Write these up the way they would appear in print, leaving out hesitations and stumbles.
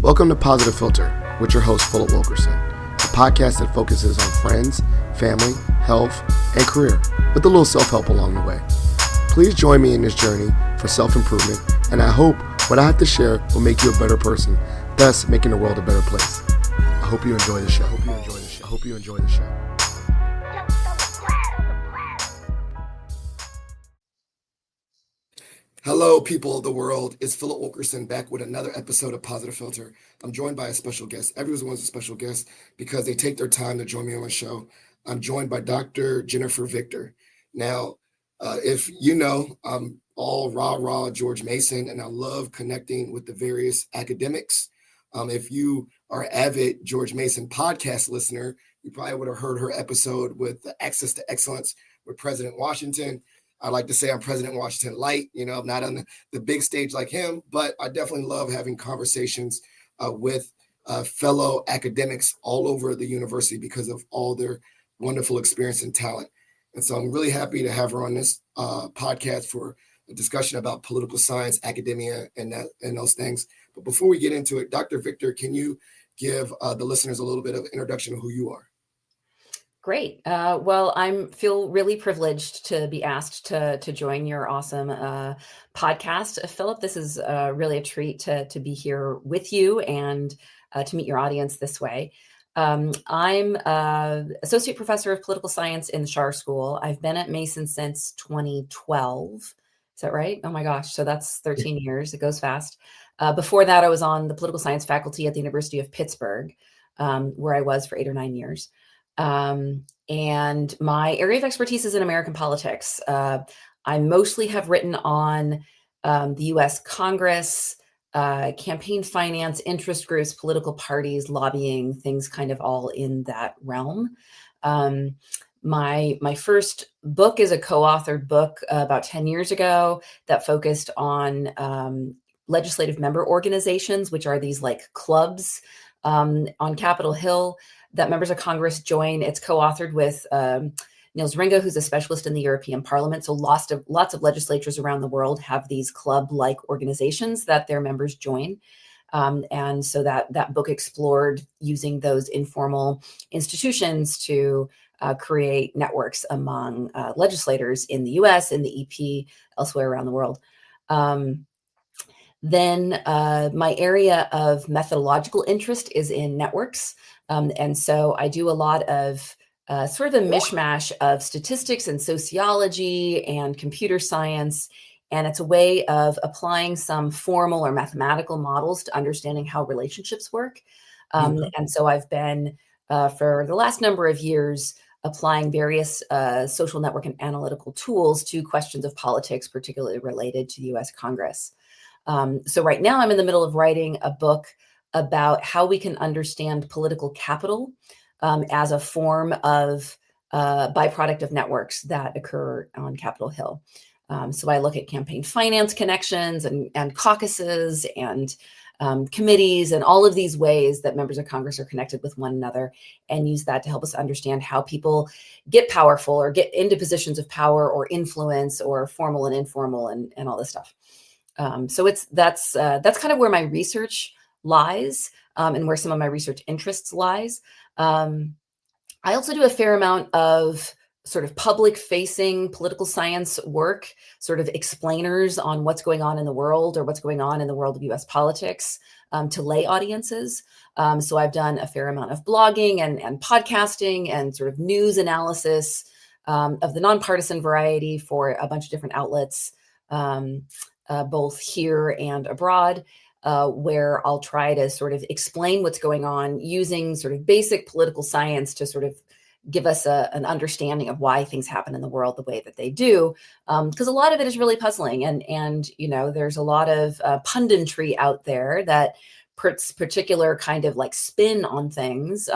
Welcome to Positive Philter with your host, Philip Wilkerson, a podcast that focuses on friends, family, health, and career, with a little self-help along the way. Please join me in this journey for self-improvement, and I hope what I have to share will make you a better person, thus making the world a better place. I hope you enjoy the show. I hope you enjoy the show. Hello, people of the world. It's Philip Wilkerson back with another episode of Positive Philter. I'm joined by a special guest. Everyone's a special guest because they take their time to join me on the show. I'm joined by Dr. Jennifer Victor. Now, if you know, I'm all rah-rah George Mason, and I love connecting with the various academics. If you are an avid George Mason podcast listener, you probably would have heard her episode with the Access to Excellence with President Washington. I like to say I'm President Washington light. You know, I'm not on the big stage like him, but I definitely love having conversations with fellow academics all over the university because of all their wonderful experience and talent. And so I'm really happy to have her on this podcast for a discussion about political science, academia, and those things. But before we get into it, Dr. Victor, can you give the listeners a little bit of introduction of who you are? Great. Well, I feel really privileged to be asked to join your awesome podcast. Philip, this is really a treat to be here with you and to meet your audience this way. I'm associate professor of political science in the Schar School. I've been at Mason since 2012. Is that right? Oh my gosh. So that's 13 years. It goes fast. Before that, I was on the political science faculty at the University of Pittsburgh, where I was for 8 or 9 years. And my area of expertise is in American politics. I mostly have written on the U.S. Congress, campaign finance, interest groups, political parties, lobbying, things kind of all in that realm. My first book is a co-authored book about 10 years ago that focused on legislative member organizations, which are these like clubs on Capitol Hill that members of Congress join. It's co-authored with Niels Ringe, who's a specialist in the European Parliament. So lots of legislatures around the world have these club-like organizations that their members join. And so that book explored using those informal institutions to create networks among legislators in the US, in the EP, elsewhere around the world. Then my area of methodological interest is in networks. And so I do a lot of sort of a mishmash of statistics and sociology and computer science. And it's a way of applying some formal or mathematical models to understanding how relationships work. And so I've been, for the last number of years, applying various social network and analytical tools to questions of politics, particularly related to the US Congress. So right now I'm in the middle of writing a book about how we can understand political capital as a form of byproduct of networks that occur on Capitol Hill. So I look at campaign finance connections and caucuses and committees and all of these ways that members of Congress are connected with one another, and use that to help us understand how people get powerful or get into positions of power or influence or formal and informal and all this stuff. So that's kind of where my research lies and where some of my research interests lies. I also do a fair amount of sort of public-facing political science work, sort of explainers on what's going on in the world or what's going on in the world of US politics to lay audiences. So I've done a fair amount of blogging and podcasting and sort of news analysis of the nonpartisan variety for a bunch of different outlets, both here and abroad. Where I'll try to sort of explain what's going on using sort of basic political science to sort of give us an understanding of why things happen in the world the way that they do. Because a lot of it is really puzzling. And you know, there's a lot of punditry out there that puts particular kind of like spin on things.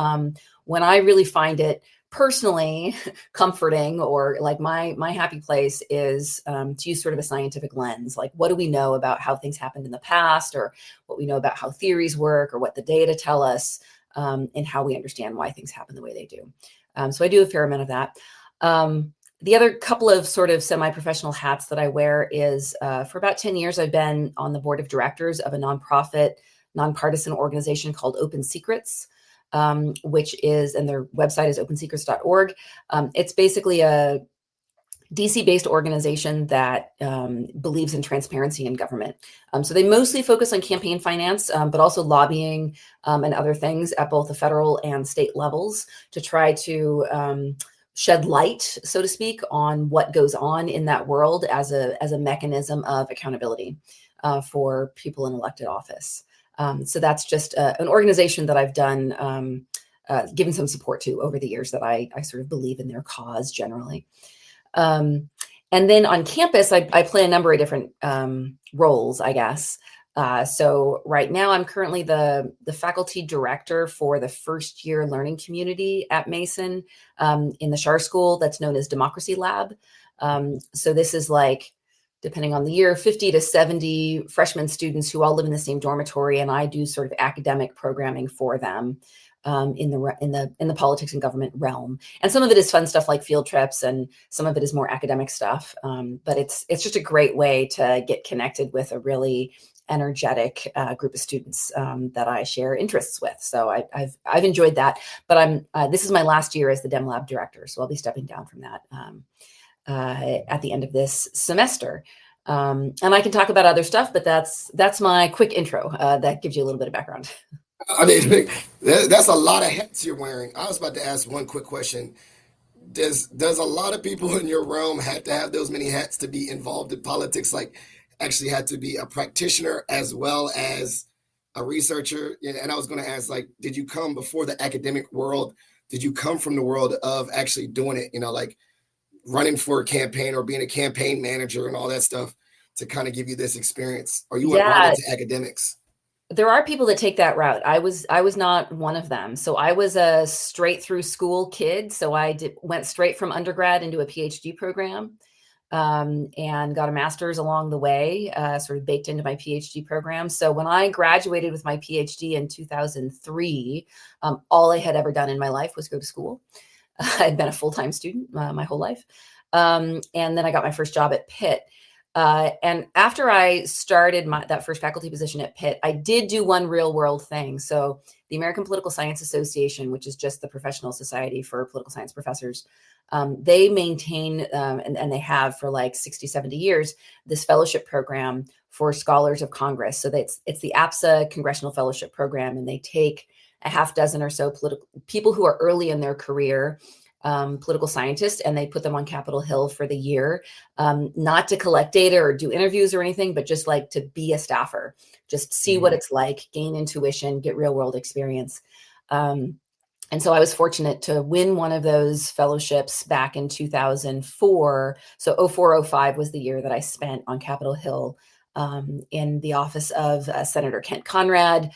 When I really find it personally comforting, or like my happy place is to use sort of a scientific lens. Like, what do we know about how things happened in the past, or what we know about how theories work, or what the data tell us, and how we understand why things happen the way they do. So I do a fair amount of that. The other couple of sort of semi-professional hats that I wear is for about 10 years, I've been on the board of directors of a nonprofit nonpartisan organization called Open Secrets, which is, and their website is opensecrets.org. It's basically a DC-based organization that believes in transparency in government. So they mostly focus on campaign finance, but also lobbying and other things at both the federal and state levels to try to shed light, so to speak, on what goes on in that world as a mechanism of accountability for people in elected office. So that's just an organization that I've done, given some support to over the years, that I sort of believe in their cause generally. And then on campus, I play a number of different roles, I guess. So right now, I'm currently the faculty director for the first year learning community at Mason in the Schar school that's known as Democracy Lab. So this is like, depending on the year, 50 to 70 freshman students who all live in the same dormitory, and I do sort of academic programming for them in the politics and government realm. And some of it is fun stuff like field trips, and some of it is more academic stuff. But it's just a great way to get connected with a really energetic group of students that I share interests with. So I've enjoyed that. But this is my last year as the Dem Lab director, so I'll be stepping down from that at the end of this semester. And I can talk about other stuff, but that's my quick intro. That gives you a little bit of background. I mean, that's a lot of hats you're wearing. I was about to ask one quick question. Does a lot of people in your realm have to have those many hats to be involved in politics? Like, actually had to be a practitioner as well as a researcher? And I was going to ask, like, did you come before the academic world? Did you come from the world of actually doing it? Like running for a campaign or being a campaign manager and all that stuff to kind of give you this experience? Or you went right Yeah, into academics? there are people that take that route. I was not one of them. So I was a straight through school kid. So went straight from undergrad into a PhD program, and got a master's along the way, sort of baked into my PhD program. So when I graduated with my PhD in 2003, all I had ever done in my life was go to school. I'd been a full-time student my whole life. And then I got my first job at Pitt. And after I started that first faculty position at Pitt, I did do one real world thing. So the American Political Science Association, which is just the professional society for political science professors, they maintain, and they have for like 60, 70 years, this fellowship program for scholars of Congress. So it's the APSA Congressional Fellowship Program, and they take a half dozen or so people who are early in their career, political scientists, and they put them on Capitol Hill for the year, not to collect data or do interviews or anything, but just like to be a staffer, just see what it's like, gain intuition, get real world experience. And so I was fortunate to win one of those fellowships back in 2004. So 0405 was the year that I spent on Capitol Hill in the office of Senator Kent Conrad,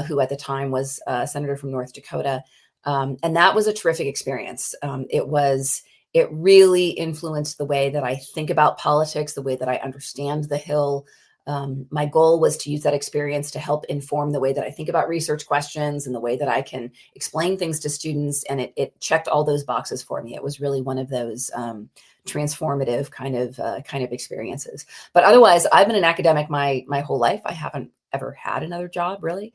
who at the time was a senator from North Dakota. And that was a terrific experience. It really influenced the way that I think about politics, the way that I understand the Hill. My goal was to use that experience to help inform the way that I think about research questions and the way that I can explain things to students. And it checked all those boxes for me. It was really one of those transformative kind of experiences. But otherwise, I've been an academic my whole life. I haven't ever had another job, really.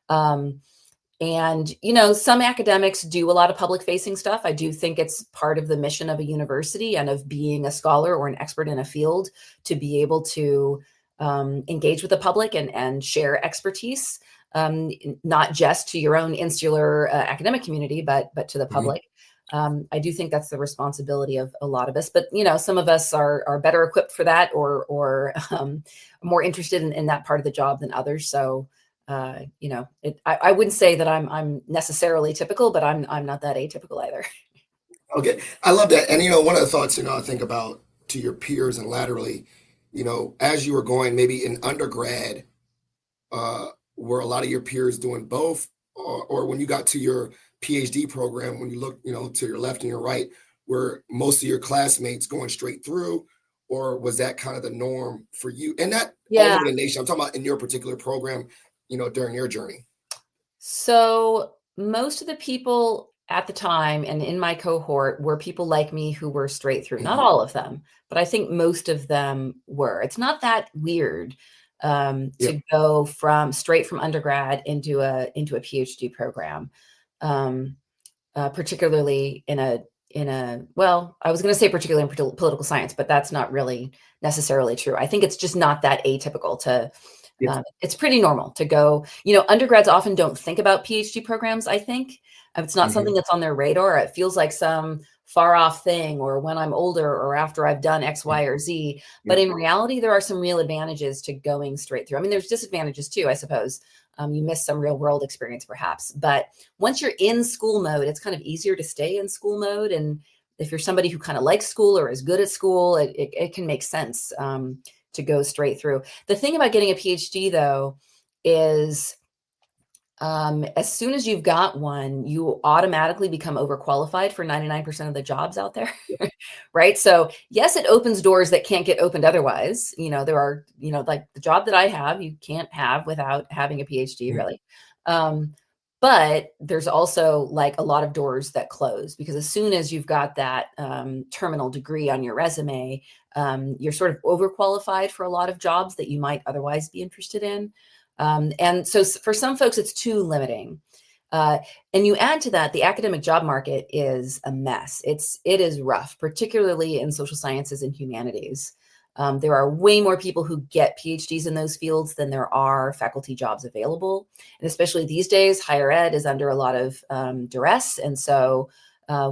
And, some academics do a lot of public facing stuff. I do think it's part of the mission of a university and of being a scholar or an expert in a field to be able to engage with the public and share expertise, not just to your own insular academic community, but to the public. I do think that's the responsibility of a lot of us, but some of us are better equipped for that or more interested in that part of the job than others. So I wouldn't say that I'm necessarily typical, but I'm not that atypical either. Okay, I love that. And one of the thoughts, I think about to your peers and laterally, as you were going maybe in undergrad, were a lot of your peers doing both, or when you got to your PhD program, when you look, to your left and your right, were most of your classmates going straight through, or was that kind of the norm for you? And not all over the nation. I'm talking about in your particular program, during your journey. So most of the people at the time and in my cohort were people like me who were straight through. Not all of them, but I think most of them were. It's not that weird. to go straight from undergrad into a PhD program, particularly in a well, I was going to say particularly in political science, but that's not really necessarily true. I think it's just not that atypical to. Yes. It's pretty normal to go. Undergrads often don't think about PhD programs. I think it's not something that's on their radar. It feels like some far off thing, or when I'm older, or after I've done X, Y, or Z. But in reality, there are some real advantages to going straight through. I mean, there's disadvantages too, I suppose. You miss some real world experience, perhaps. But once you're in school mode, it's kind of easier to stay in school mode. And if you're somebody who kind of likes school or is good at school, it can make sense to go straight through. The thing about getting a PhD, though, is as soon as you've got one, you automatically become overqualified for 99% of the jobs out there. Right. So yes, it opens doors that can't get opened otherwise. There are, like the job that I have, you can't have without having a PhD, really. But there's also like a lot of doors that close, because as soon as you've got that terminal degree on your resume, you're sort of overqualified for a lot of jobs that you might otherwise be interested in. And so for some folks, it's too limiting. And you add to that, the academic job market is a mess. It is rough, particularly in social sciences and humanities. There are way more people who get PhDs in those fields than there are faculty jobs available. And especially these days, higher ed is under a lot of duress. And so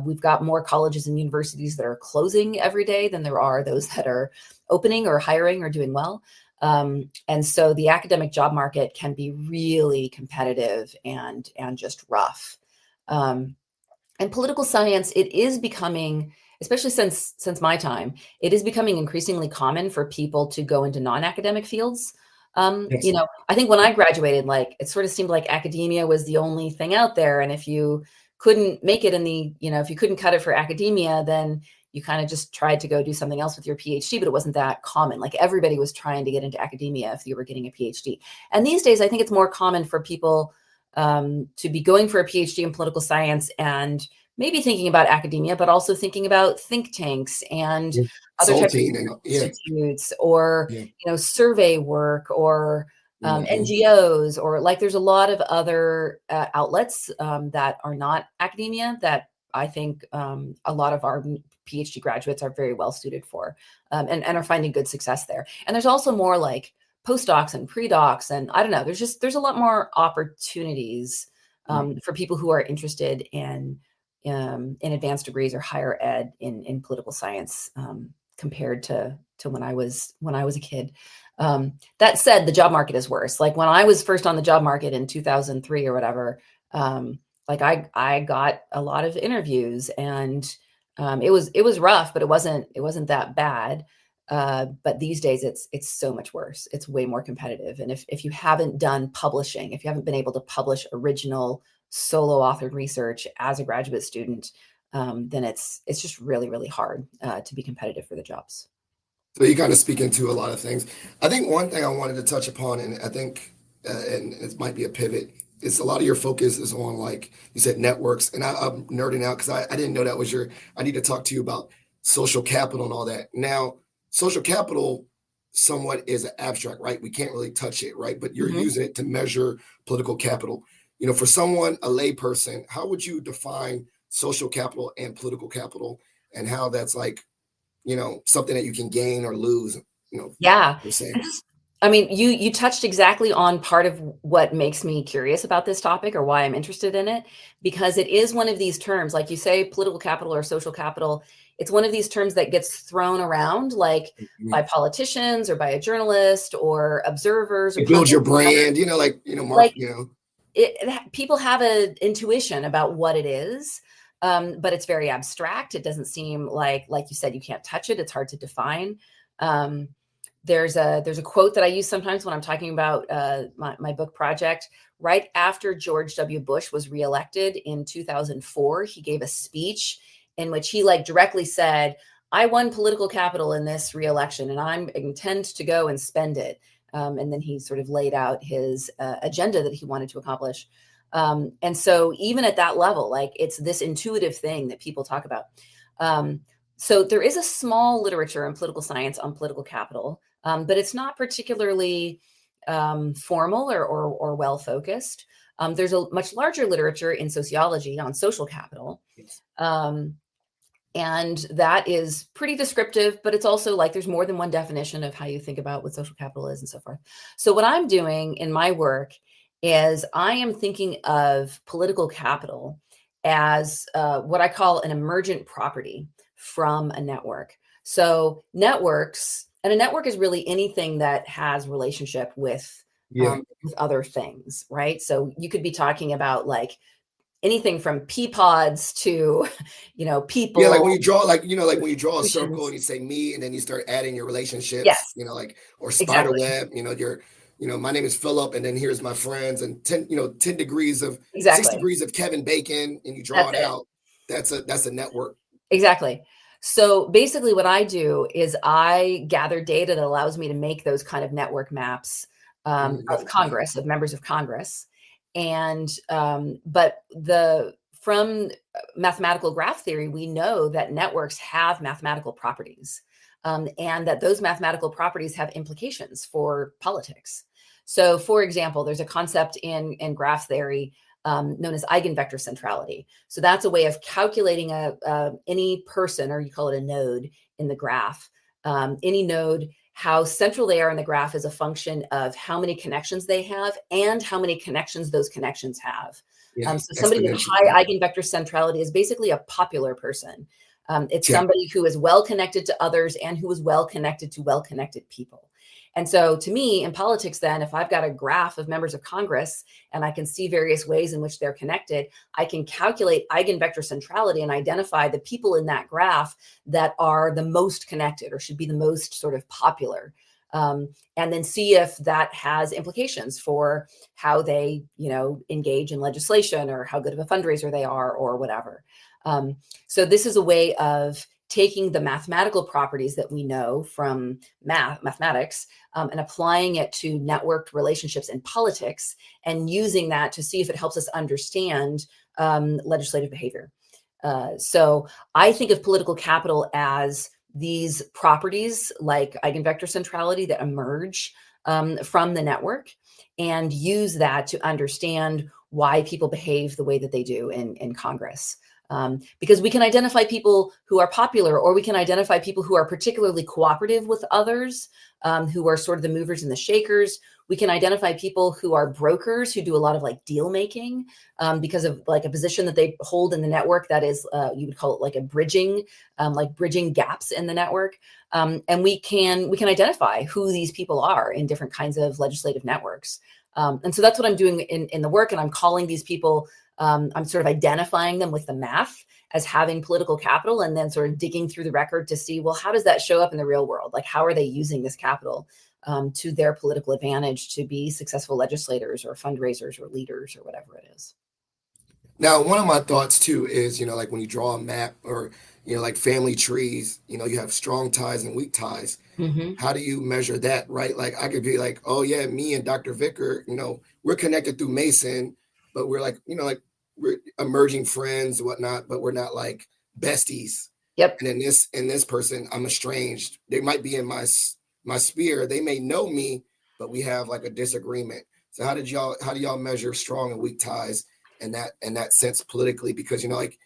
we've got more colleges and universities that are closing every day than there are those that are opening or hiring or doing well. And so the academic job market can be really competitive and just rough. And political science, it is becoming, especially since my time, it is becoming increasingly common for people to go into non-academic fields. Yes. I think when I graduated, like it sort of seemed like academia was the only thing out there. And if you couldn't make it if you couldn't cut it for academia, then you kind of just tried to go do something else with your PhD, but it wasn't that common. Like everybody was trying to get into academia if you were getting a PhD. And these days, I think it's more common for people to be going for a PhD in political science and maybe thinking about academia, but also thinking about think tanks and other types of institutes, or survey work, or NGOs, or like there's a lot of other outlets that are not academia that I think a lot of our PhD graduates are very well suited for, and are finding good success there. And there's also more like postdocs and pre-docs, and I don't know, there's a lot more opportunities for people who are interested in advanced degrees or higher ed in political science compared to when I was a kid. That said, the job market is worse. Like when I was first on the job market in 2003 or whatever, like I got a lot of interviews, and it was rough, but it wasn't that bad. But these days it's so much worse. It's way more competitive. And if you haven't done publishing, if you haven't been able to publish original solo authored research as a graduate student, then it's just really, really hard to be competitive for the jobs. So you kind of speak into a lot of things. I think one thing I wanted to touch upon, and I think, and it might be a pivot, is a lot of your focus is on, like you said, networks. And I'm nerding out because I didn't know that was I need to talk to you about social capital and all that. Now, social capital somewhat is an abstract, right? We can't really touch it, right? But you're using it to measure political capital. For someone, a lay person, how would you define social capital and political capital, and how that's like, something that you can gain or lose, Yeah. per se? I mean, you touched exactly on part of what makes me curious about this topic, or why I'm interested in it, because it is one of these terms, like you say, political capital or social capital. It's one of these terms that gets thrown around, like by politicians or by a journalist or observers. It builds your brand, Mark, people have an intuition about what it is. But it's very abstract. It doesn't seem like you said, you can't touch it. It's hard to define. There's a quote that I use sometimes when I'm talking about my book project. Right after George W. Bush was reelected in 2004, he gave a speech in which he directly said, "I won political capital in this reelection, and I intend to go and spend it." And then he sort of laid out his agenda that he wanted to accomplish. And so even at that level, it's this intuitive thing that people talk about. So there is a small literature in political science on political capital. but it's not particularly formal or well focused. There's a much larger literature in sociology on social capital. Yes. And that is pretty descriptive, but it's also like there's more than one definition of how you think about what social capital is and so forth. So what I'm doing in my work is I am thinking of political capital as what I call an emergent property from a network. So networks, and a network is really anything that has relationship Yeah. with other things, right? So you could be talking about like anything from pea pods to, Yeah, like people, when you draw, like like when you draw a circle institutions. and you say me, and then you start adding your relationships, Yes, like or spider exactly, web, my name is Philip, and then here's my friends, and 10 degrees of six exactly. degrees of Kevin Bacon, and you draw That's it it. out. That's a network. Exactly. So basically what I do is I gather data that allows me to make those kind of network maps of Yeah. Congress, of members of Congress. And but the from mathematical graph theory, we know that networks have mathematical properties, and that those mathematical properties have implications for politics. So, for example, there's a concept in graph theory known as eigenvector centrality. So that's a way of calculating any person, or you call it a node in the graph, any node, how central they are in the graph is a function of how many connections they have and how many connections those connections have. Yeah, So somebody with exponential. Yeah. high eigenvector centrality is basically a popular person. It's Check. somebody who is well connected to others and who is well connected to well connected people. And so to me, in politics, then, if I've got a graph of members of Congress and I can see various ways in which they're connected, I can calculate eigenvector centrality and identify the people in that graph that are the most connected or should be the most sort of popular. And then see if that has implications for how they, engage in legislation or how good of a fundraiser they are or whatever. So this is a way of taking the mathematical properties that we know from mathematics and applying it to networked relationships in politics and using that to see if it helps us understand legislative behavior. So I think of political capital as these properties like eigenvector centrality that emerge from the network and use that to understand why people behave the way that they do in Congress. Because we can identify people who are popular, or we can identify people who are particularly cooperative with others, who are sort of the movers and the shakers. We can identify people who are brokers who do a lot of like deal making because of like a position that they hold in the network that is, you would call it like a bridging, like bridging gaps in the network. And we can identify who these people are in different kinds of legislative networks. And so that's what I'm doing in the work. And I'm calling these people, I'm sort of identifying them with the math as having political capital, and then sort of digging through the record to see, well, how does that show up in the real world? Like, how are they using this capital to their political advantage to be successful legislators or fundraisers or leaders or whatever it is? Now, one of my thoughts too is, like when you draw a map or, like family trees, you have strong ties and weak ties. Mm-hmm. How do you measure that, right? Like I could be like, oh yeah, me and Dr. Vicker, we're connected through Mason, but we're like, we're emerging friends, whatnot, but we're not like besties. Yep. And in this person, I'm estranged. They might be in my sphere. They may know me, but we have like a disagreement. So how do y'all measure strong and weak ties in that sense politically? Because like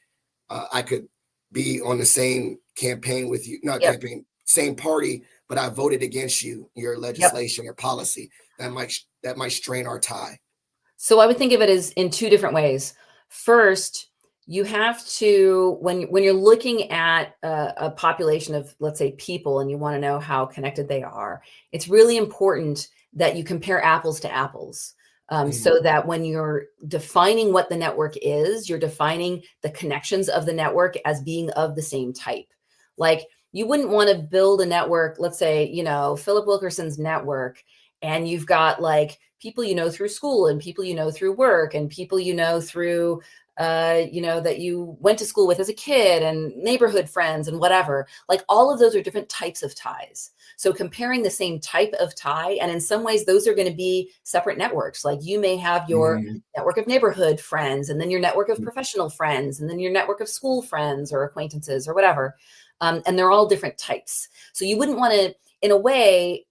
I could be on the same campaign with you, not Yep. campaign, same party, but I voted against your Yep. legislation or policy. That might strain our tie. So I would think of it as in two different ways. First, you have to, when you're looking at a population of, let's say, people, and you want to know how connected they are, it's really important that you compare apples to apples. Mm, So that when you're defining what the network is, you're defining the connections of the network as being of the same type. Like, you wouldn't want to build a network, let's say, Philip Wilkerson's network, and you've got like people through school and people through work and people through that you went to school with as a kid and neighborhood friends and whatever. Like, all of those are different types of ties. So comparing the same type of tie, and in some ways those are going to be separate networks. Like, you may have your mm, network of neighborhood friends, and then your network of professional friends, and then your network of school friends or acquaintances or whatever. And they're all different types. So you wouldn't want to in a way,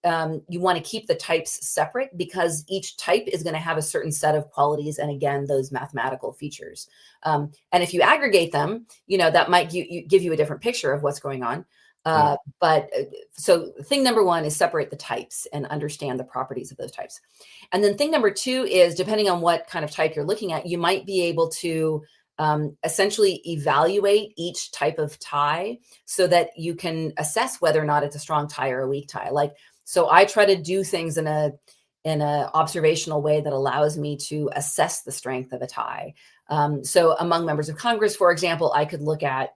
you want to keep the types separate because each type is going to have a certain set of qualities and, again, those mathematical features. And if you aggregate them, that might give you a different picture of what's going on. So thing number one is separate the types and understand the properties of those types. And then thing number two is, depending on what kind of type you're looking at, you might be able to essentially evaluate each type of tie so that you can assess whether or not it's a strong tie or a weak tie. So I try to do things in a observational way that allows me to assess the strength of a tie. So among members of Congress, for example, I could look at,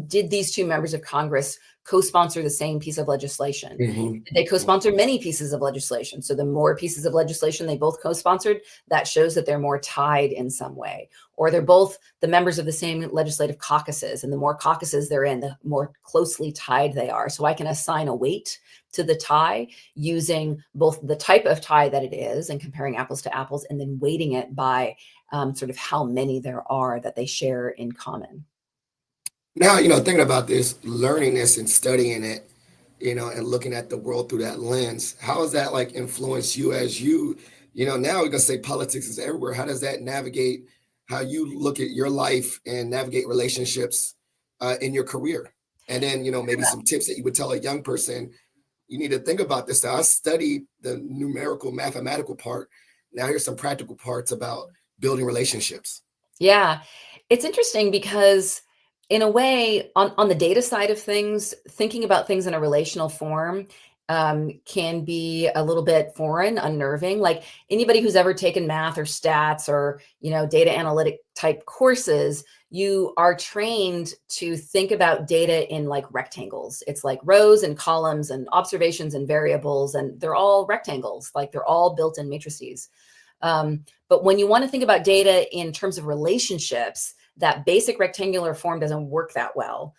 did these two members of Congress co-sponsor the same piece of legislation? Mm-hmm. They co-sponsor many pieces of legislation. So the more pieces of legislation they both co-sponsored, that shows that they're more tied in some way. Or they're both the members of the same legislative caucuses, and the more caucuses they're in, the more closely tied they are. So I can assign a weight to the tie using both the type of tie that it is and comparing apples to apples, and then weighting it by sort of how many there are that they share in common. Now, thinking about this, learning this and studying it, and looking at the world through that lens, how has that like influenced you as now we're gonna say politics is everywhere. How does that navigate how you look at your life and navigate relationships in your career? And then, maybe some tips that you would tell a young person, you need to think about this. Now, I studied the numerical mathematical part. Now here's some practical parts about building relationships. Yeah, it's interesting because in a way, on the data side of things, thinking about things in a relational form can be a little bit foreign, unnerving. Like anybody who's ever taken math or stats or data analytic type courses, you are trained to think about data in like rectangles. It's like rows and columns and observations and variables, and they're all rectangles. Like they're all built-in matrices. But when you want to think about data in terms of relationships, that basic rectangular form doesn't work that well,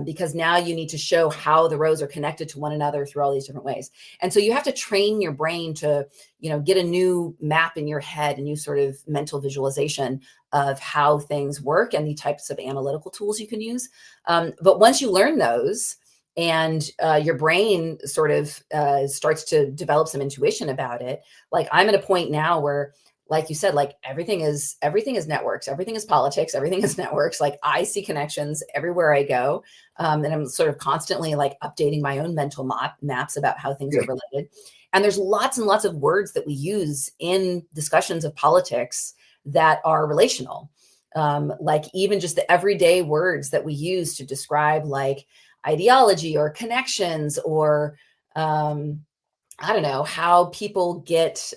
because now you need to show how the rows are connected to one another through all these different ways. And so you have to train your brain to, get a new map in your head, a new sort of mental visualization of how things work and the types of analytical tools you can use. But once you learn those, and your brain sort of starts to develop some intuition about it. Like I'm at a point now where, like you said, like everything is networks, everything is politics, everything is networks. Like I see connections everywhere I go, and I'm sort of constantly like updating my own mental maps about how things Yeah. are related. And there's lots and lots of words that we use in discussions of politics that are relational, like even just the everyday words that we use to describe like ideology or connections or I don't know, how people get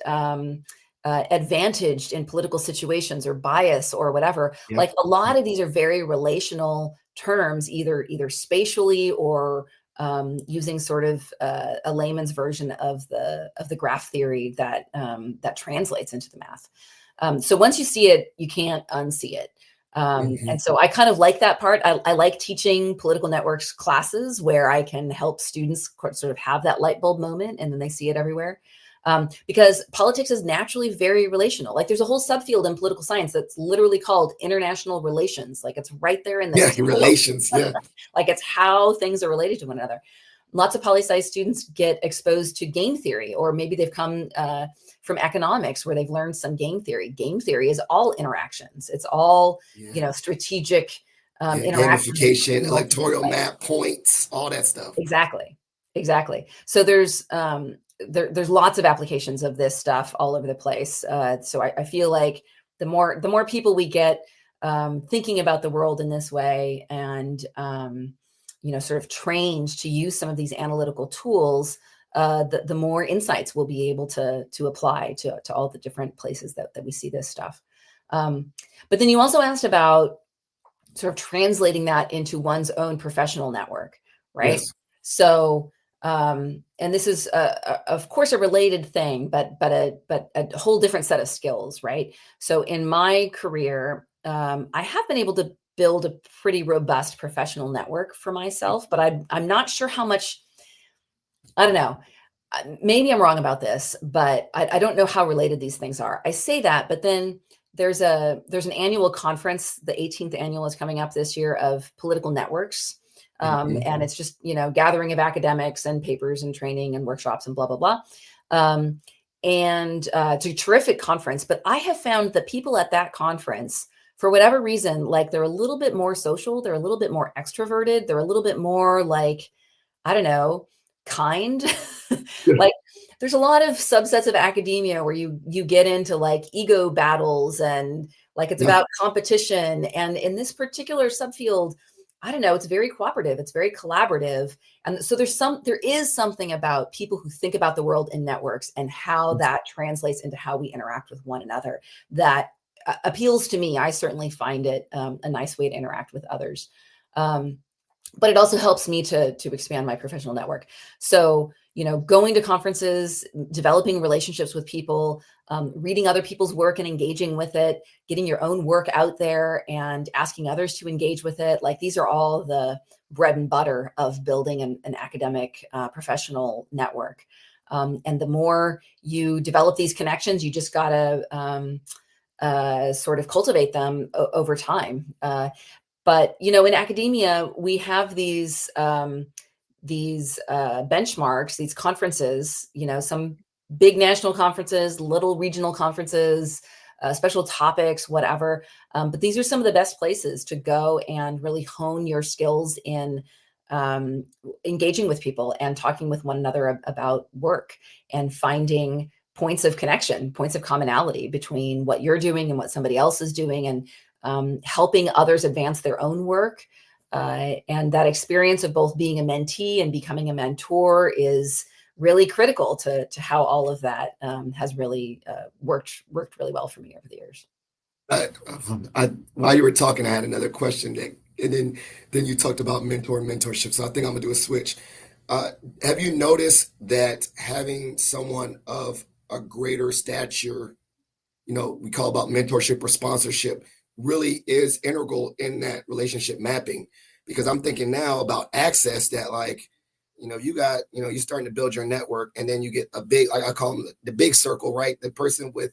advantaged in political situations or bias or whatever. Yep. Like a lot of these are very relational terms, either spatially or using sort of a layman's version of the graph theory that that translates into the math. So once you see it, you can't unsee it. And so I kind of like that part. I like teaching political networks classes where I can help students sort of have that light bulb moment and then they see it everywhere. Because politics is naturally very relational. Like there's a whole subfield in political science that's literally called international relations. Like it's right there in the Yeah, title. relations. Yeah. Like it's how things are related to one another. Lots of poli-sci students get exposed to game theory, or maybe they've come from economics where they've learned some game theory. Game theory is all interactions. It's all, strategic interactions. Gamification, electoral map, points, all that stuff. Exactly. So there's lots of applications of this stuff all over the place. So I feel like the more people we get thinking about the world in this way and sort of trained to use some of these analytical tools, the more insights we'll be able to apply to all the different places that we see this stuff. But then you also asked about sort of translating that into one's own professional network, right? Yes. So, and this is of course a related thing, but a whole different set of skills, right? So in my career, I have been able to build a pretty robust professional network for myself, but I'm not sure how much. I don't know. Maybe I'm wrong about this, but I don't know how related these things are. I say that, but then there's an annual conference. The 18th annual is coming up this year of political networks, And it's just, gathering of academics and papers and training and workshops and blah, blah, blah. And it's a terrific conference, but I have found that people at that conference, for whatever reason, like they're a little bit more social, they're a little bit more extroverted, they're a little bit more like, I don't know, kind. Like there's a lot of subsets of academia where you get into like ego battles and like it's about competition. And in this particular subfield, I don't know, it's very cooperative, it's very collaborative. And so there is something about people who think about the world in networks and how that translates into how we interact with one another that appeals to me. I certainly find it a nice way to interact with others. But it also helps me to expand my professional network. So, going to conferences, developing relationships with people, reading other people's work and engaging with it, getting your own work out there and asking others to engage with it. Like these are all the bread and butter of building an academic professional network. And the more you develop these connections, you just got to sort of cultivate them over time. But in academia, we have these benchmarks, these conferences. Some big national conferences, little regional conferences, special topics, whatever. But these are some of the best places to go and really hone your skills in engaging with people and talking with one another about work and finding points of connection, points of commonality between what you're doing and what somebody else is doing, and helping others advance their own work. And that experience of both being a mentee and becoming a mentor is really critical to how all of that has really worked really well for me over the years. While you were talking, I had another question, and then you talked about mentorship. So I think I'm gonna do a switch. Have you noticed that having someone of a greater stature, we call about mentorship or sponsorship, really is integral in that relationship mapping? Because I'm thinking now about access that you're starting to build your network, and then you get a big, like I call them the big circle, right? The person with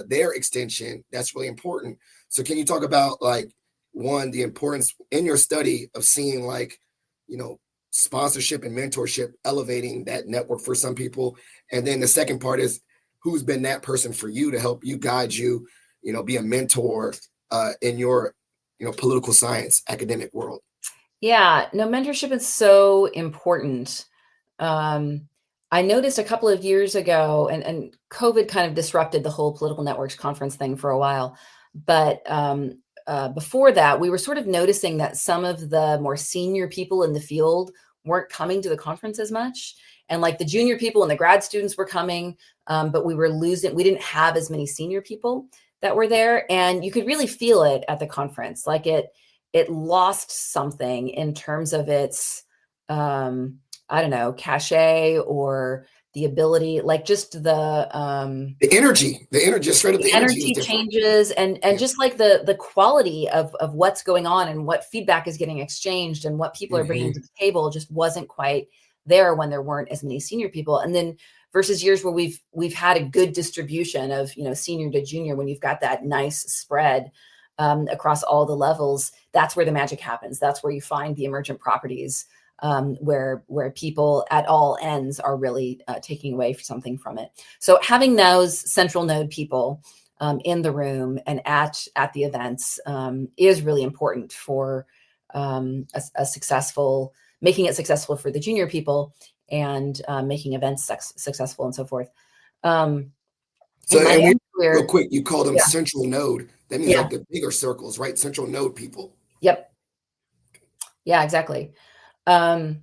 their extension, that's really important. So can you talk about one, the importance in your study of seeing sponsorship and mentorship elevating that network for some people? And then the second part is, who's been that person for you to help you, guide you, be a mentor in your, political science academic world? Yeah, no, mentorship is so important. I noticed a couple of years ago, and COVID kind of disrupted the whole political networks conference thing for a while. But before that, we were sort of noticing that some of the more senior people in the field weren't coming to the conference as much. And like the junior people and the grad students were coming, but we didn't have as many senior people that were there. And you could really feel it at the conference. Like it lost something in terms of its, I don't know, cachet or the ability, like just The energy, just straight up, the energy is energy different. changes and just like the quality of what's going on and what feedback is getting exchanged and what people are bringing to the table just wasn't quite there when there weren't as many senior people. And then versus years where we've had a good distribution of, senior to junior, when you've got that nice spread across all the levels, that's where the magic happens. That's where you find the emergent properties, where people at all ends are really taking away something from it. So having those central node people in the room and at the events is really important for a successful, making it successful for the junior people, and making events successful and so forth. So, In my and career, real quick, you call them yeah, central node. That means yeah, like the bigger circles, right? Central node people. yep, yeah, exactly. Um,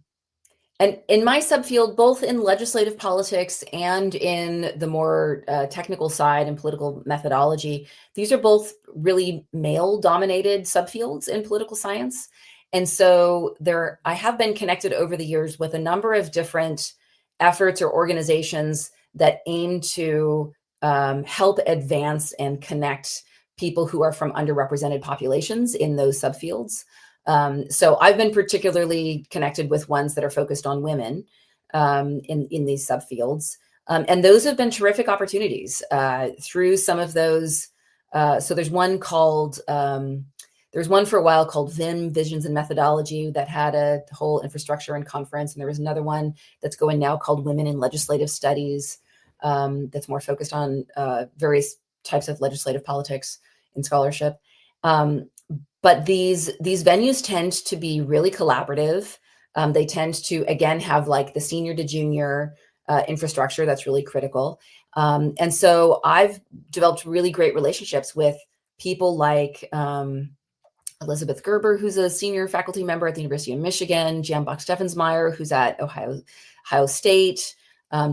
And in my subfield, both in legislative politics and in the more technical side and political methodology, these are both really male-dominated subfields in political science. And so I have been connected over the years with a number of different efforts or organizations that aim to help advance and connect people who are from underrepresented populations in those subfields. So I've been particularly connected with ones that are focused on women in these subfields. And those have been terrific opportunities through some of those. So there's one called There's one for a while called VIM, Visions and Methodology, that had a whole infrastructure and conference. And there was another one that's going now called Women in Legislative Studies, that's more focused on various types of legislative politics and scholarship. But these venues tend to be really collaborative. They tend to, again, have like the senior to junior infrastructure that's really critical. And so I've developed really great relationships with people like Elizabeth Gerber, who's a senior faculty member at the University of Michigan, Jan Bach-Steffensmeyer, who's at Ohio State,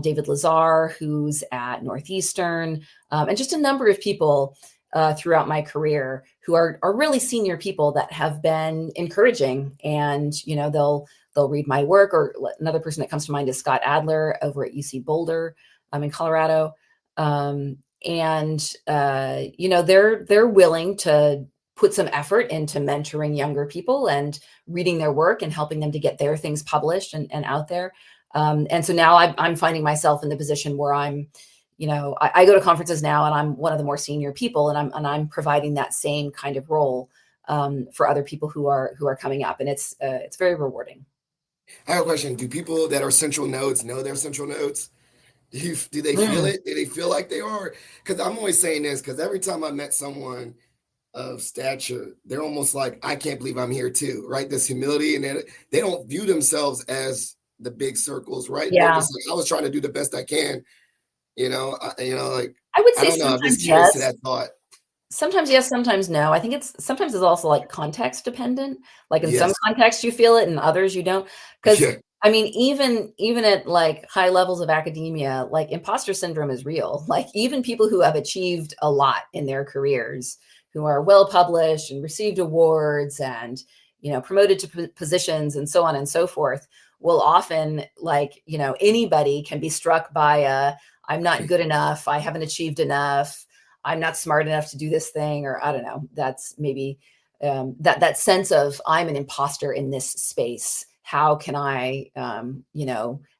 David Lazar, who's at Northeastern, and just a number of people throughout my career who are really senior people that have been encouraging. And, they'll read my work. Or another person that comes to mind is Scott Adler over at UC Boulder in Colorado. They're willing to put some effort into mentoring younger people and reading their work and helping them to get their things published and out there. And so now I'm finding myself in the position where I go to conferences now, and I'm one of the more senior people, and I'm providing that same kind of role for other people who are coming up, and it's very rewarding. I have a question. Do people that are central nodes know they're central nodes? Do they feel it? Do they feel like they are? Because I'm always saying this, because every time I met someone of stature, they're almost like, I can't believe I'm here too, right? This humility, and then they don't view themselves as the big circles, right? Yeah. They're just like, I was trying to do the best I can, like, I would I say don't know. I'm sometimes just curious to yes. that thought. Sometimes yes, sometimes no. I think sometimes it's also like context dependent. Like in some Yes. contexts you feel it, in others you don't. Because Yeah. I mean, even at like high levels of academia, like imposter syndrome is real. Like even people who have achieved a lot in their careers, who are well published and received awards and promoted to positions and so on and so forth, will often, like, anybody can be struck by I'm not good enough, I haven't achieved enough, I'm not smart enough to do this thing, or I don't know. That's maybe that sense of I'm an imposter in this space. How can I,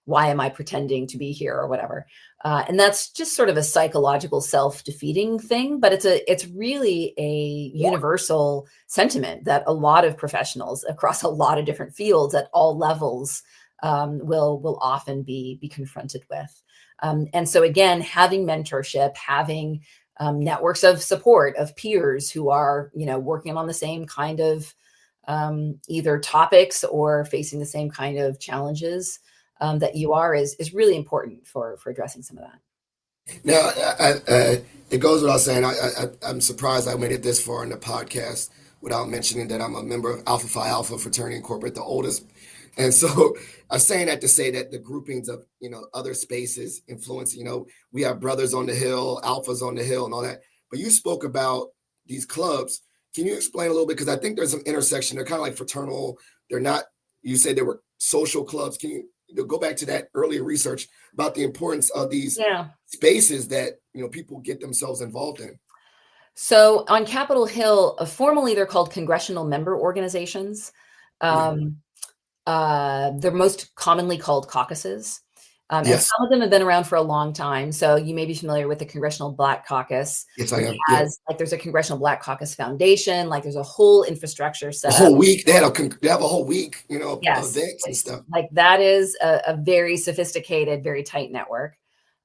why am I pretending to be here or whatever? And that's just sort of a psychological self-defeating thing, but it's really a universal sentiment that a lot of professionals across a lot of different fields at all levels will often be confronted with. And so again, having mentorship, having networks of support of peers who are, working on the same kind of either topics or facing the same kind of challenges that you are is really important for addressing some of that. Now, it goes without saying, I'm surprised I made it this far in the podcast without mentioning that I'm a member of Alpha Phi Alpha Fraternity Incorporated, the oldest. And so I'm saying that to say that the groupings of, other spaces influence, we have brothers on the hill, alphas on the hill and all that. But you spoke about these clubs. Can you explain a little bit? Because I think there's some intersection. They're kind of like fraternal. They're not, you said they were social clubs. Can you go back to that earlier research about the importance of these spaces that people get themselves involved in? So on Capitol Hill, formally they're called congressional member organizations. They're most commonly called caucuses. And some of them have been around for a long time. So you may be familiar with the Congressional Black Caucus. Yes, I am. Like there's a Congressional Black Caucus Foundation. Like there's a whole infrastructure set up. A whole week. They have a whole week, yes, events and stuff. Like that is a very sophisticated, very tight network.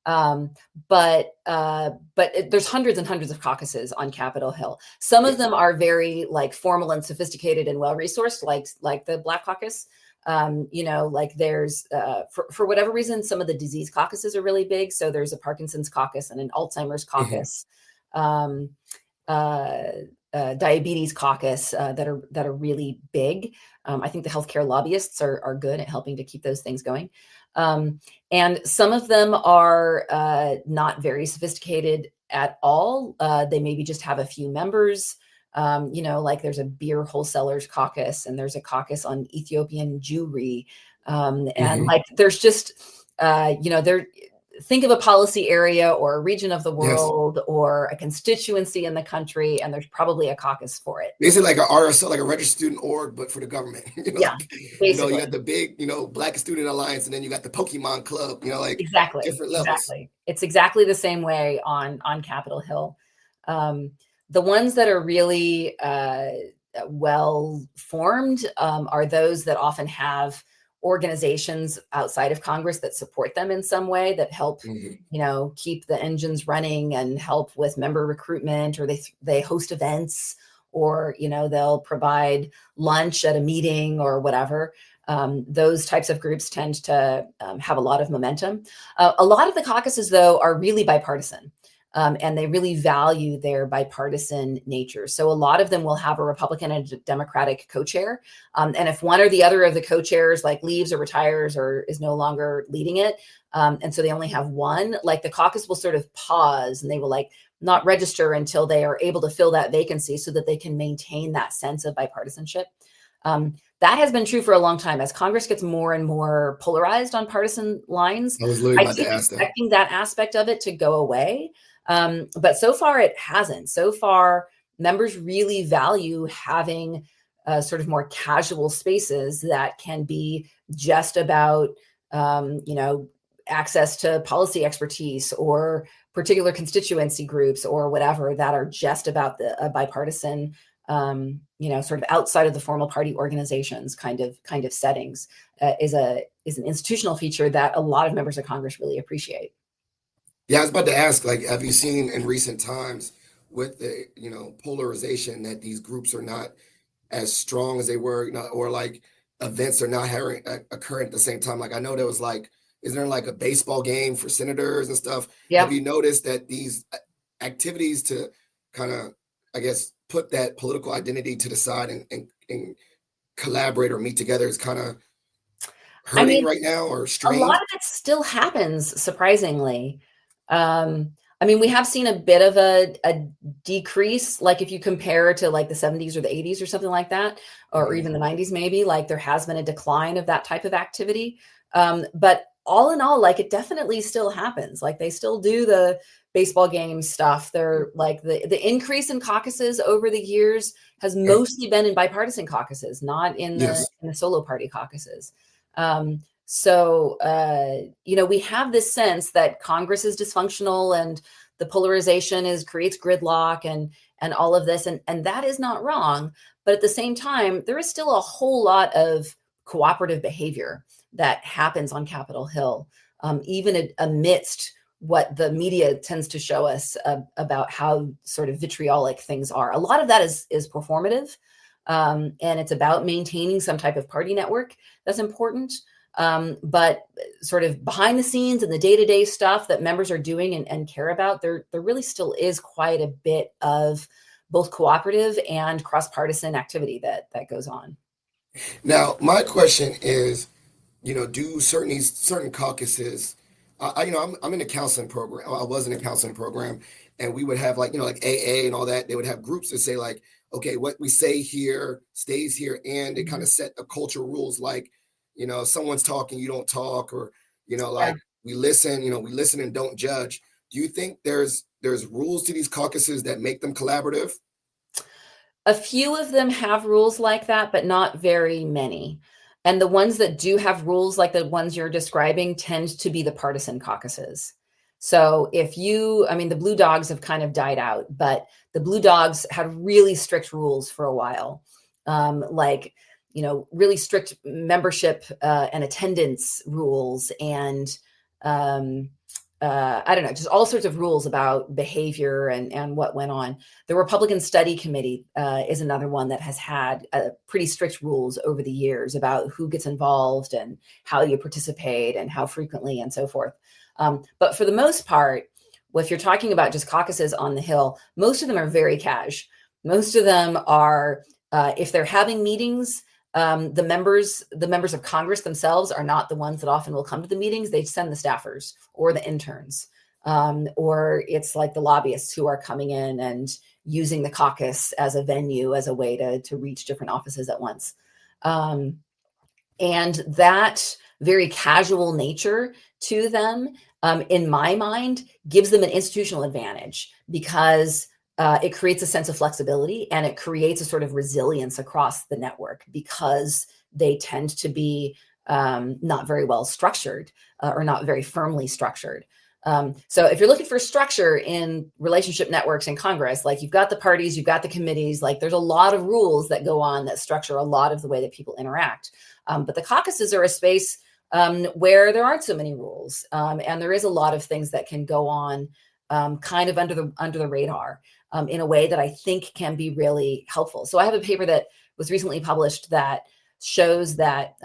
But there's hundreds and hundreds of caucuses on Capitol Hill. Some of them are very like formal and sophisticated and well-resourced, like the Black Caucus. Like there's for whatever reason, some of the disease caucuses are really big. So there's a Parkinson's caucus and an Alzheimer's caucus, diabetes caucus that are really big. I think the healthcare lobbyists are good at helping to keep those things going. And some of them are not very sophisticated at all. They maybe just have a few members. Like there's a beer wholesalers caucus, and there's a caucus on Ethiopian Jewry. And like, there's just, think of a policy area or a region of the world or a constituency in the country, and there's probably a caucus for it. Basically like a RSO, like a registered student org, but for the government. Basically. You got the big, Black Student Alliance, and then you got the Pokemon Club, like different levels. Exactly. It's exactly the same way on Capitol Hill. The ones that are really well formed are those that often have organizations outside of Congress that support them in some way, that help keep the engines running and help with member recruitment, or they host events, or they'll provide lunch at a meeting or whatever. Those types of groups tend to have a lot of momentum. A lot of the caucuses, though, are really bipartisan. And they really value their bipartisan nature. So a lot of them will have a Republican and a Democratic co-chair. And if one or the other of the co-chairs like leaves or retires or is no longer leading it, and so they only have one, like the caucus will sort of pause, and they will like not register until they are able to fill that vacancy so that they can maintain that sense of bipartisanship. That has been true for a long time. As Congress gets more and more polarized on partisan lines, I was literally I about to keep ask that. expecting that aspect of it to go away. But so far it hasn't. So far, members really value having sort of more casual spaces that can be just about, access to policy expertise or particular constituency groups or whatever, that are just about the bipartisan, sort of outside of the formal party organizations kind of settings, is an institutional feature that a lot of members of Congress really appreciate. Yeah, I was about to ask, like, have you seen in recent times with the, polarization, that these groups are not as strong as they were, or like events are not occurring at the same time? Like, I know there was like, isn't there like a baseball game for senators and stuff? Have Yep. you noticed that these activities to kind of, I guess, put that political identity to the side and collaborate or meet together is kind of I hurting mean, right now, or a lot strained? of it still happens, surprisingly. Um, I mean, we have seen a bit of a decrease, like if you compare to like the 70s or the 80s or something like that, or Mhm. even the 90s, maybe, like there has been a decline of that type of activity. But all in all, like it definitely still happens. Like they still do the baseball game stuff. They're like the increase in caucuses over the years has Okay. mostly been in bipartisan caucuses, not in the Yes. solo party caucuses. We have this sense that Congress is dysfunctional and the polarization creates gridlock and all of this, and that is not wrong. But at the same time, there is still a whole lot of cooperative behavior that happens on Capitol Hill, even amidst what the media tends to show us about how sort of vitriolic things are. A lot of that is performative, and it's about maintaining some type of party network that's important. But sort of behind the scenes and the day-to-day stuff that members are doing and care about, there really still is quite a bit of both cooperative and cross-partisan activity that goes on. Now, my question is, do certain caucuses, I'm in a counseling program. I was in a counseling program, and we would have like, like AA and all that. They would have groups that say like, okay, what we say here stays here, and they kind Mhm. of set a culture rules, like, if someone's talking, you don't talk, or Yeah. like we listen and don't judge. Do you think there's rules to these caucuses that make them collaborative? A few of them have rules like that, but not very many. And the ones that do have rules like the ones you're describing tend to be the partisan caucuses. So I mean, the Blue Dogs have kind of died out, but the Blue Dogs had really strict rules for a while. Like, really strict membership and attendance rules, and um, I don't know, just all sorts of rules about behavior and what went on. The Republican Study Committee is another one that has had pretty strict rules over the years about who gets involved and how you participate and how frequently and so forth. But for the most part, if you're talking about just caucuses on the Hill, most of them are very cash. Most of them are, if they're having meetings, the members of Congress themselves are not the ones that often will come to the meetings. They send the staffers or the interns, or it's like the lobbyists who are coming in and using the caucus as a venue, as a way to reach different offices at once. Um, and that very casual nature to them, in my mind, gives them an institutional advantage because it creates a sense of flexibility and it creates a sort of resilience across the network because they tend to be not very well structured or not very firmly structured. So if you're looking for structure in relationship networks in Congress, like you've got the parties, you've got the committees, like there's a lot of rules that go on that structure a lot of the way that people interact. But the caucuses are a space where there aren't so many rules, and there is a lot of things that can go on kind of under the radar in a way that I think can be really helpful. So I have a paper that was recently published that shows that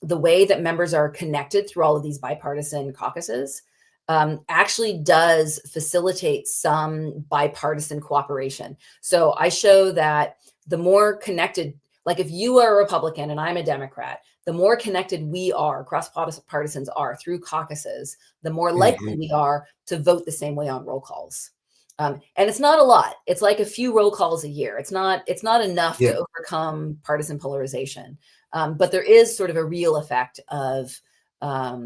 the way that members are connected through all of these bipartisan caucuses actually does facilitate some bipartisan cooperation. So I show that the more connected, like if you are a Republican and I'm a Democrat, the more connected we are, cross-partisans are through caucuses, the more likely we are to vote the same way on roll calls. And it's not a lot. It's like a few roll calls a year. It's not enough to overcome partisan polarization. But there is sort of a real effect of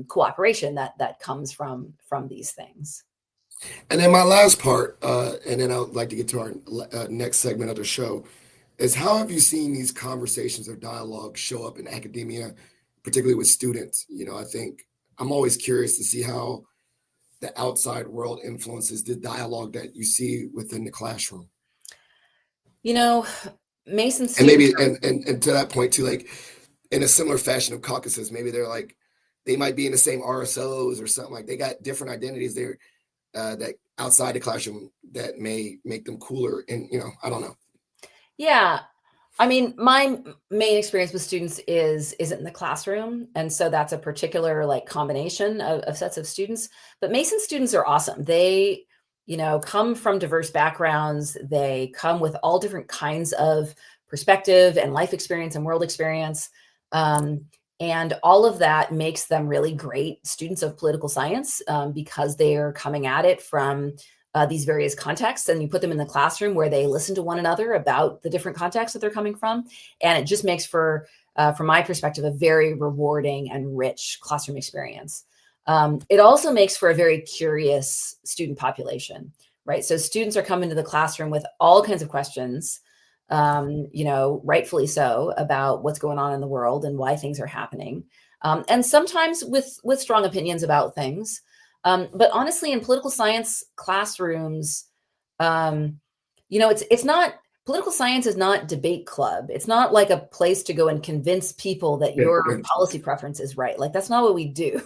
cooperation that comes from these things. And then my last part, and then I would like to get to our next segment of the show, is how have you seen these conversations or dialogue show up in academia, particularly with students? I think I'm always curious to see how the outside world influences the dialogue that you see within the classroom. Mason And students maybe, and to that point too, like in a similar fashion of caucuses, maybe they're like, they might be in the same RSOs or something, like they got different identities there that outside the classroom that may make them cooler. And, I don't know. Yeah. I mean, my main experience with students isn't in the classroom. And so that's a particular like combination of sets of students. But Mason students are awesome. They, come from diverse backgrounds. They come with all different kinds of perspective and life experience and world experience. And all of that makes them really great students of political science because they are coming at it from these various contexts, and you put them in the classroom where they listen to one another about the different contexts that they're coming from. And it just makes from my perspective, a very rewarding and rich classroom experience. It also makes for a very curious student population, right? So students are coming to the classroom with all kinds of questions, rightfully so, about what's going on in the world and why things are happening. And sometimes with strong opinions about things. But honestly, in political science classrooms, it's not, political science is not debate club. It's not like a place to go and convince people that your policy preference is right. Like, that's not what we do.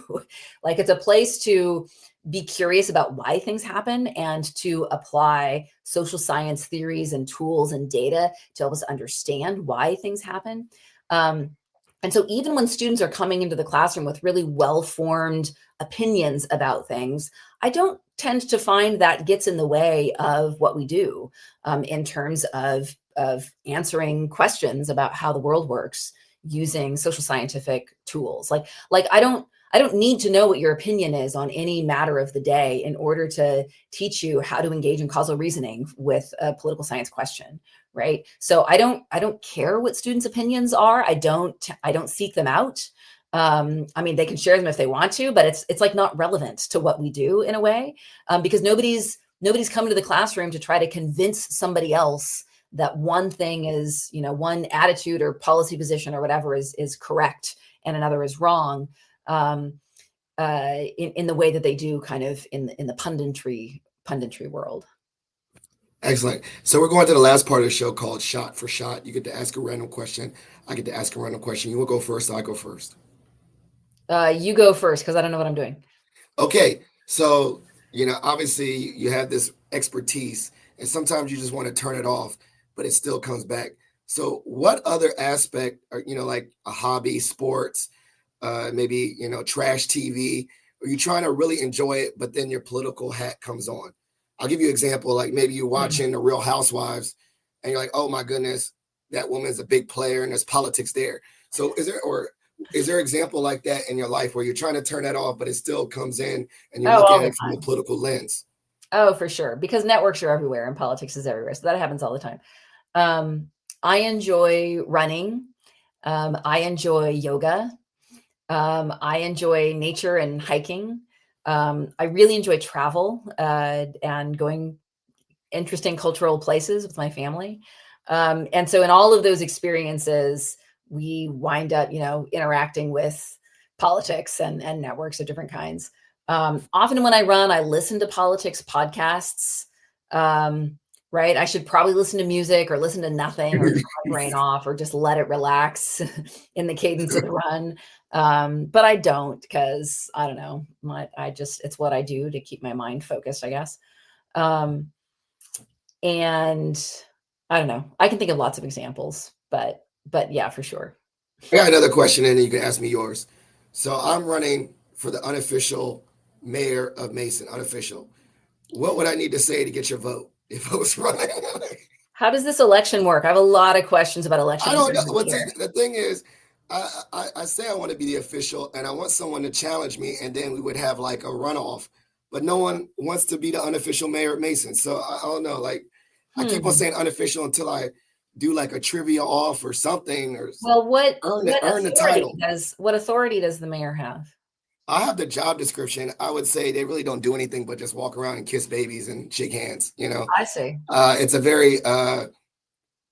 Like, it's a place to be curious about why things happen and to apply social science theories and tools and data to help us understand why things happen. And so even when students are coming into the classroom with really well-formed opinions about things, I don't tend to find that gets in the way of what we do in terms of answering questions about how the world works using social scientific tools. Like I don't need to know what your opinion is on any matter of the day in order to teach you how to engage in causal reasoning with a political science question, right? So I don't care what students' opinions are. I don't seek them out. I mean, they can share them if they want to, but it's like not relevant to what we do in a way, because nobody's coming to the classroom to try to convince somebody else that one thing is, one attitude or policy position or whatever is correct and another is wrong, in the way that they do kind of in the punditry world. Excellent. So we're going to the last part of the show called Shot for Shot. You get to ask a random question. I get to ask a random question. You will go first, I go first. You go first because I don't know what I'm doing. Okay. So, obviously you have this expertise, and sometimes you just want to turn it off, but it still comes back. So, what other aspect, or, like a hobby, sports, maybe, trash TV, are you trying to really enjoy it, but then your political hat comes on? I'll give you an example. Like maybe you're watching The Real Housewives and you're like, oh my goodness, that woman's a big player and there's politics there. So is there an example like that in your life where you're trying to turn that off, but it still comes in and you're looking All at the it from a time. political lens? Oh, for sure. Because networks are everywhere and politics is everywhere. So that happens all the time. I enjoy running. I enjoy yoga. I enjoy nature and hiking. I really enjoy travel and going interesting cultural places with my family. And so in all of those experiences, we wind up, interacting with politics and networks of different kinds. Often when I run, I listen to politics podcasts. Right. I should probably listen to music or listen to nothing or turn my brain off or just let it relax in the cadence of the run. But I don't because I don't know. It's what I do to keep my mind focused, I guess. Um, and I don't know. I can think of lots of examples, but yeah, for sure. I got another question, and then you can ask me yours. So I'm running for the unofficial mayor of Mason, unofficial. What would I need to say to get your vote if I was running? How does this election work? I have a lot of questions about election I don't know. integrity Well, see, here. the thing is, I say I want to be the official, and I want someone to challenge me, and then we would have like a runoff. But no one wants to be the unofficial mayor of Mason, so I don't know. Like, I keep on Hmm. saying unofficial until I do like a trivia off or something, or Well, earn the title. what authority does the mayor have? I have the job description. I would say they really don't do anything but just walk around and kiss babies and shake hands. I see. It's a very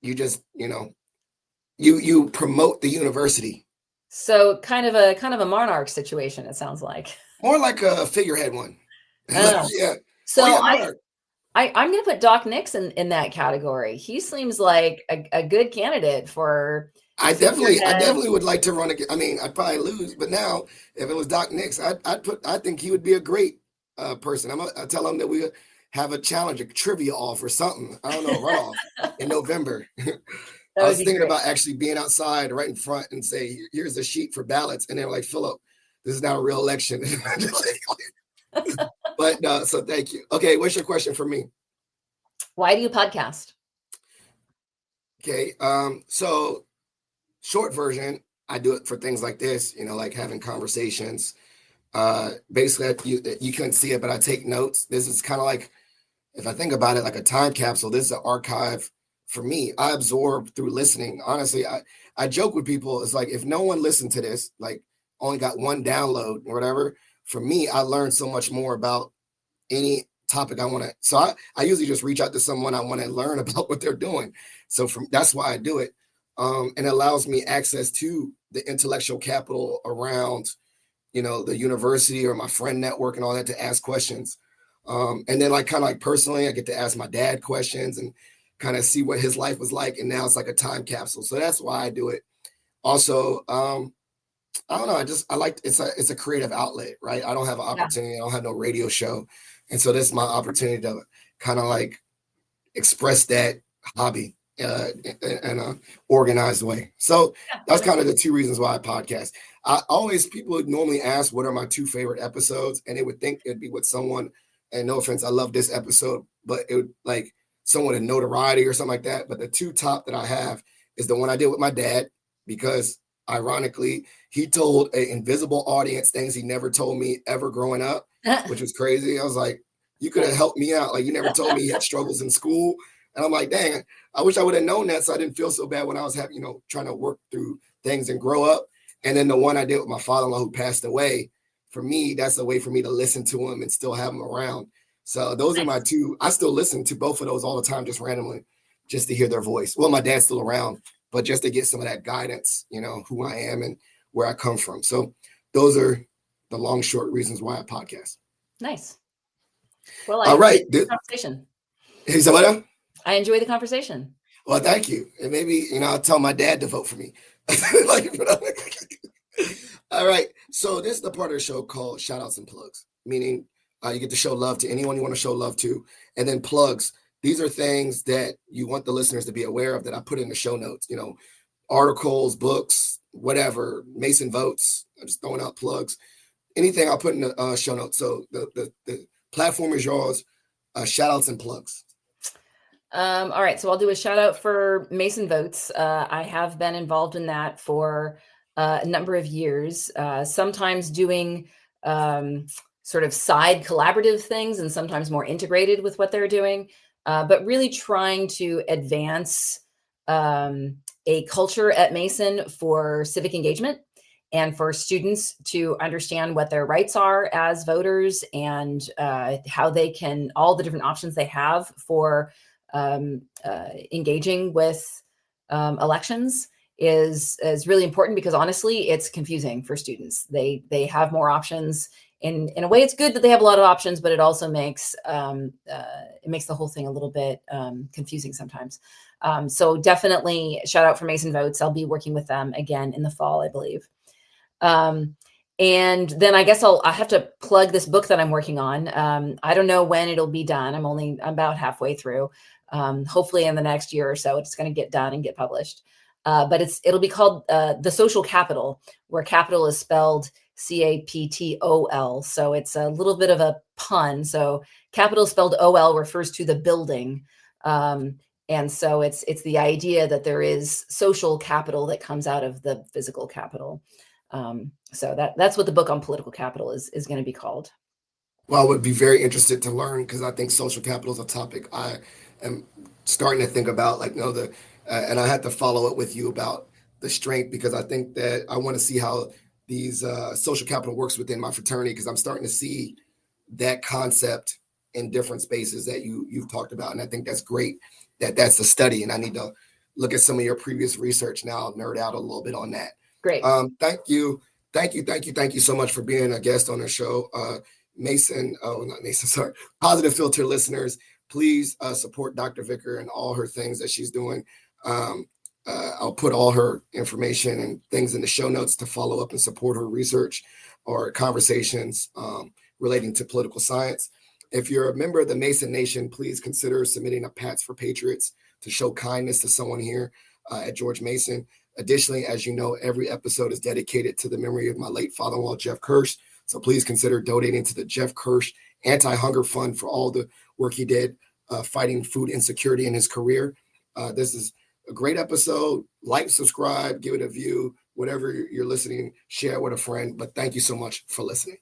you just you promote the university. So kind of a monarch situation, it sounds like. More like a figurehead one. Like, Oh, yeah. Oh so yeah, monarch. I'm going to put Doc Nix in that category. He seems like a good candidate for I figurehead. definitely would like to run again. I mean, I'd probably lose, but now if it was Doc Nix, I think he would be a great person. I tell him that we have a challenge, a trivia off or something. I don't know, runoff in November. That I would was be thinking great. about actually being outside right in front and say, here's the sheet for ballots. And they're like, Philip, this is not a real election. But so thank you. Okay, what's your question for me? Why do you podcast? Okay, so short version, I do it for things like this, like having conversations. Basically, you couldn't see it, but I take notes. This is kind of like, if I think about it, like a time capsule. This is an archive for me. I absorb through listening. Honestly, I joke with people. It's like if no one listened to this, like only got one download or whatever. For me, I learned so much more about any topic I want to. So I usually just reach out to someone I want to learn about what they're doing. So that's why I do it. And it allows me access to the intellectual capital around, the university or my friend network and all that to ask questions. And then like kind of like personally, I get to ask my dad questions and kind of see what his life was like. And now it's like a time capsule. So that's why I do it. Also, I don't know. I like it's a creative outlet, right? I don't have an Yeah, opportunity. I don't have no radio show, and so this is my opportunity to kind of like express that hobby in a organized way. So yeah, that's that makes kind of the two reasons why I podcast. I always people would normally ask what are my two favorite episodes, and they would think it'd be with someone. And no offense, I love this episode, but it would like someone in notoriety or something like that. But the two top that I have is the one I did with my dad because ironically he told an invisible audience things he never told me ever growing up, sense. which was crazy. I was like, you could have helped me out. Like you never told me he had struggles in school. And I'm like, dang, I wish I would have known that so I didn't feel so bad when I was having, trying to work through things and grow up. And then the one I did with my father-in-law who passed away, for me, that's a way for me to listen to him and still have him around. So those are my Nice. two. I still listen to both of those all the time, just randomly, just to hear their voice. Well, my dad's still around, but just to get some of that guidance, who I am and where I come from. So those are the long, short reasons why I podcast. Nice. Well, I All enjoyed right. the conversation. Hey, so what? I enjoy the conversation. Well, thank you. And maybe, I'll tell my dad to vote for me. Like, all right. So this is the part of the show called shout outs and plugs, meaning you get to show love to anyone you want to show love to. And then plugs. These are things that you want the listeners to be aware of that I put in the show notes, articles, books, whatever, Mason votes. I'm just throwing out plugs. Anything I'll put in the show notes. So the platform is yours. Shout outs and plugs. All right, so I'll do a shout out for Mason Votes. I have been involved in that for a number of years, sometimes doing sort of side collaborative things and sometimes more integrated with what they're doing, but really trying to advance a culture at Mason for civic engagement and for students to understand what their rights are as voters and how they can, all the different options they have for engaging with elections is really important because honestly, it's confusing for students. They have more options in a way, it's good that they have a lot of options, but it also makes the whole thing a little bit confusing sometimes. So definitely shout out for Mason Votes. I'll be working with them again in the fall, I believe. And then I guess I have to plug this book that I'm working on. I don't know when it'll be done. I'm about halfway through. Hopefully in the next year or so, it's going to get done and get published. But it'll be called The Social Capital, where capital is spelled CAPTOL. So it's a little bit of a pun. So capital spelled OL refers to the building. And so it's the idea that there is social capital that comes out of the physical capital. So that's what the book on political capital is going to be called. Well, I would be very interested to learn because I think social capital is a topic I am starting to think about. Like, and I had to follow up with you about the strength because I think that I want to see how these social capital works within my fraternity because I'm starting to see that concept in different spaces that you've talked about, and I think that's great that that's a study. And I need to look at some of your previous research now. I'll nerd out a little bit on that. Great. Thank you so much for being a guest on the show. Positive Philter listeners, please support Dr. Vicker and all her things that she's doing. I'll put all her information and things in the show notes to follow up and support her research or conversations relating to political science. If you're a member of the Mason Nation, please consider submitting a Pats for Patriots to show kindness to someone here at George Mason. Additionally, as you know, every episode is dedicated to the memory of my late father-in-law, Jeff Kirsch. So please consider donating to the Jeff Kirsch Anti-Hunger Fund for all the work he did fighting food insecurity in his career. This is a great episode. Like, subscribe, give it a view, whatever you're listening, share it with a friend. But thank you so much for listening.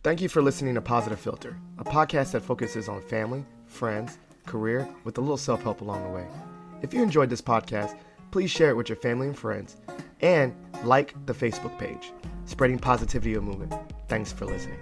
Thank you for listening to Positive Philter, a podcast that focuses on family, friends, career, with a little self-help along the way. If you enjoyed this podcast, please share it with your family and friends, and like the Facebook page, Spreading Positivity of Movement. Thanks for listening.